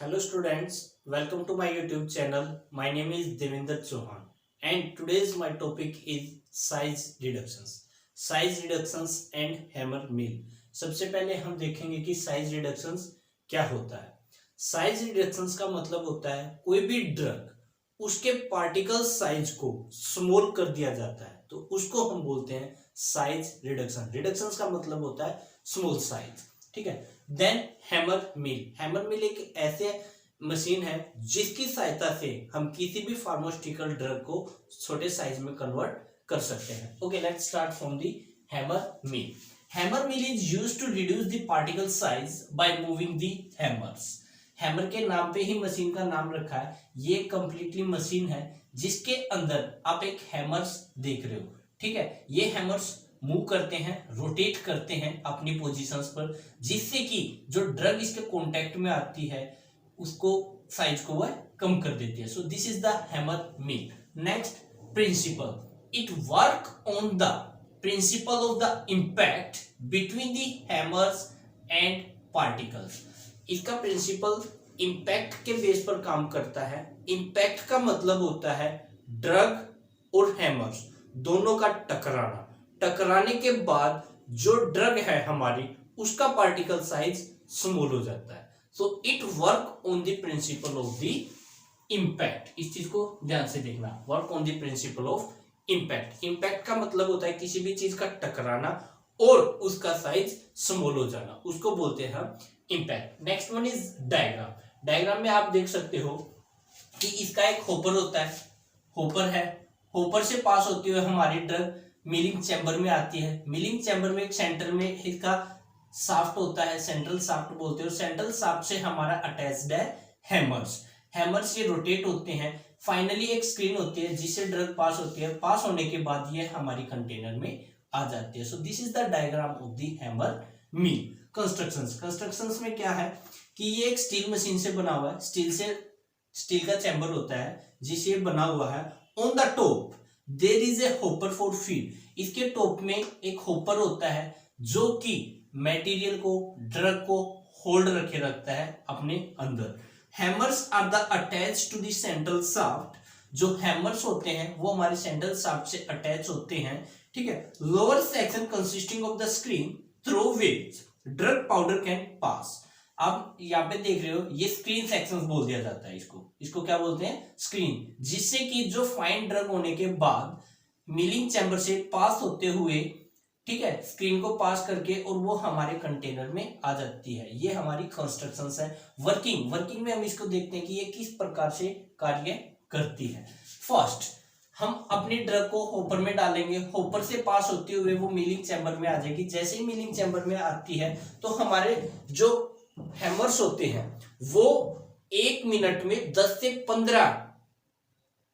Hello students, welcome to my YouTube channel. My name is Devinder Chauhan and today's my topic is size reductions. Size reductions and hammer mill. सबसे पहले हम देखेंगे कि size reductions क्या होता है। Size reductions का मतलब होता है कोई भी ड्रग उसके पार्टिकल साइज को स्मॉल कर दिया जाता है तो उसको हम बोलते हैं साइज रिडक्शन। रिडक्शंस का मतलब होता है स्मॉल साइज, ठीक है। देन हैमर मिल एक ऐसे मशीन है जिसकी सहायता से हम किसी भी फार्मास्यूटिकल ड्रग को छोटे साइज में कन्वर्ट कर सकते हैं। Okay, let's start from the hammer mill. Hammer mill is used to reduce the particle size by moving the hammers. Hammer के नाम पे ही मशीन का नाम रखा है। ये कंप्लीटली मशीन है जिसके अंदर आप एक हैमर्स देख रहे हो, ठीक है। ये हैमर्स मूव करते हैं, रोटेट करते हैं अपनी पोजीशंस पर, जिससे कि जो ड्रग इसके कांटेक्ट में आती है उसको साइज को वह कम कर देती है। So this is the hammer mill. Next, principle. It work on the principle of the impact between the hammers and particles. इसका प्रिंसिपल इंपैक्ट के बेस पर काम करता है। इंपैक्ट का मतलब होता है ड्रग और हैमर्स दोनों का टकराना। टकराने के बाद जो ड्रग है हमारी उसका पार्टिकल साइज स्मॉल हो जाता है। So it work on the principle of the impact. इस चीज को ध्यान से देखना, work on the principle of impact. Impact का मतलब होता है किसी भी चीज का टकराना और उसका साइज स्मॉल हो जाना, उसको बोलते हैं हम impact. Next one is diagram. Diagram में आप देख सकते हो कि इसका एक होपर होता है, होपर है, होपर से पास होती हुई हमारी ड्रग मिलिंग चैम्बर में आती है। मिलिंग चैम्बर में एक सेंटर में इसका शाफ्ट होता है, सेंट्रल शाफ्ट बोलते हैं। सेंट्रल शाफ्ट से हमारा अटैच्ड है हैमर्स। हैमर्स ये रोटेट होते हैं। फाइनली एक स्क्रीन होती है जिससे ड्रग पास होती है। पास होने के बाद ये हमारी कंटेनर में आ जाती है। So this is the diagram of the hammer mill. Constructions में क्या है कि ये एक स्टील मशीन से बना हुआ है। स्टील का चैम्बर होता है जिससे बना हुआ है। On the top there is a hopper for feed. इसके टॉप में एक होपर होता है जो कि मटेरियल को, ड्रग को होल्ड रखे रखता है अपने अंदर। Hammers are the attach to the central shaft. जो हैमर्स होते हैं वो हमारे सेंट्रल शाफ्ट से अटैच होते हैं, ठीक है। Lower section consisting of the screen through which drug powder can pass. आप यहाँ पे देख रहे हो ये स्क्रीन सेक्शंस बोल दिया जाता है इसको क्या बोलते हैं, स्क्रीन, जिससे कि जो फाइन ड्रग होने के बाद मिलिंग चैम्बर से पास होते हुए, ठीक है, स्क्रीन को पास करके और वो हमारे कंटेनर में आ जाती है। ये हमारी कंस्ट्रक्शंस है। वर्किंग में हम इसको देखते हैं कि ये किस प्रकार से कार्य करती है। फर्स्ट, हम अपनी ड्रग को होपर में डालेंगे, होपर से पास होते हुए वो मिलिंग चैम्बर में आ जाएगी। जैसे ही मिलिंग चैम्बर में आती है तो हमारे जो हैमर्स होते हैं वो 1 मिनट में 10 से 15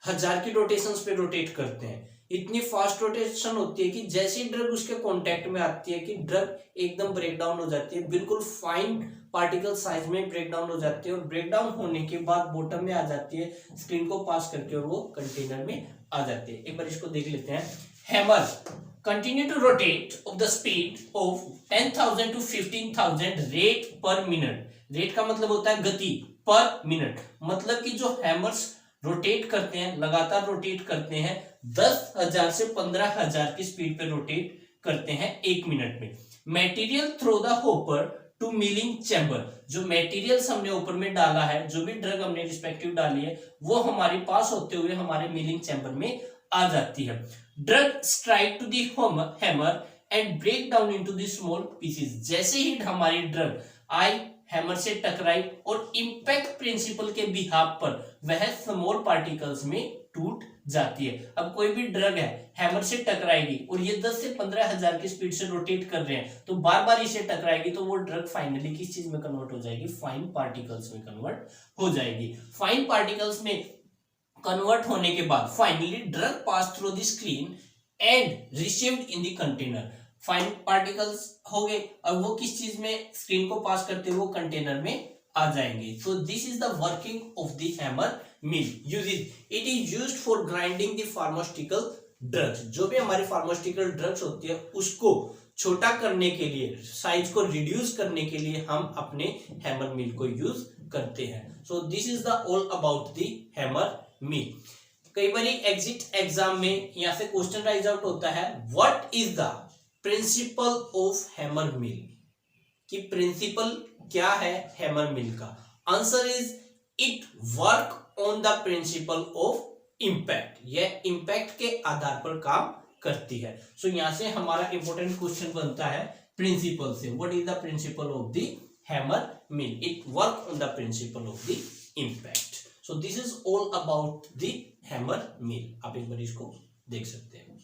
हजार की रोटेशंस पे रोटेट करते हैं। इतनी फास्ट रोटेशन होती है कि जैसे ही ड्रग उसके कांटेक्ट में आती है कि ड्रग एकदम ब्रेक डाउन हो जाती है, बिल्कुल फाइन पार्टिकल साइज में ब्रेक डाउन हो जाती है और ब्रेक डाउन होने के बाद बॉटम में आ जाती है, स्क्रीन को पास करके, और वो कंटेनर में आ जाती है। एक बार इसको देख लेते हैं। Hammer continue to rotate of the speed of 10,000 to 15,000 rate per minute। Rate का मतलब होता है गति, पर मिनट। मतलब कि जो हैमर्स रोटेट करते हैं, लगातार रोटेट करते हैं, 10,000 से 15,000 की स्पीड पे रोटेट करते हैं 1 मिनट में। Material through the hopper to milling chamber. जो मटेरियल्स हमने ऊपर में डाला है, जो भी ड्रग हमने रिस्पेक्टिव डाली है, वो हमारे पास होते हुए हमारे मिलिंग चैम्बर में आ जाती है। Drug strike to the hammer and break down into the small pieces. जैसे ही हमारी ड्रग आई, हैमर से टकराई और इंपैक्ट प्रिंसिपल के बिहाफ पर वह स्मॉल पार्टिकल्स में टूट जाती है। अब कोई भी ड्रग है, हैमर से टकराएगी और ये 10 से 15,000 की स्पीड से रोटेट कर रहे हैं, तो बार बार इसे टकराएगी तो वो ड्रग फाइनली किस चीज में कन्वर्ट हो जाएगी, फाइन पार्टिकल्स में कन्वर्ट हो जाएगी। फाइन पार्टिकल्स में कन्वर्ट होने के बाद finally drug pass through the screen and received in the container. Fine particles हो गए और वो किस चीज में, स्क्रीन को पास करते हुए वो कंटेनर में आ जाएंगे। सो this is the working of the hammer mill. It is used for grinding the pharmaceutical drugs. जो भी हमारी फार्मास्यूटिकल ड्रग्स होती है उसको छोटा करने के लिए, साइज को रिड्यूस करने के लिए हम अपने हैमर मिल को यूज करते हैं। सो this is the all about the hammer मिल। कई बार एग्जिट एग्जाम में यहाँ से क्वेश्चन राइज आउट होता है, what is the principle of hammer mill, कि प्रिंसिपल क्या है हैमर मिल का। Answer is it work on the principle of impact, यह इम्पैक्ट के आधार पर काम करती है। सो यहां से हमारा इंपॉर्टेंट क्वेश्चन बनता है प्रिंसिपल से, what is the principle of the hammer mill, it work on the principle of the impact. So this is all about the hammer मिल। आप एक बार इसको देख सकते हैं।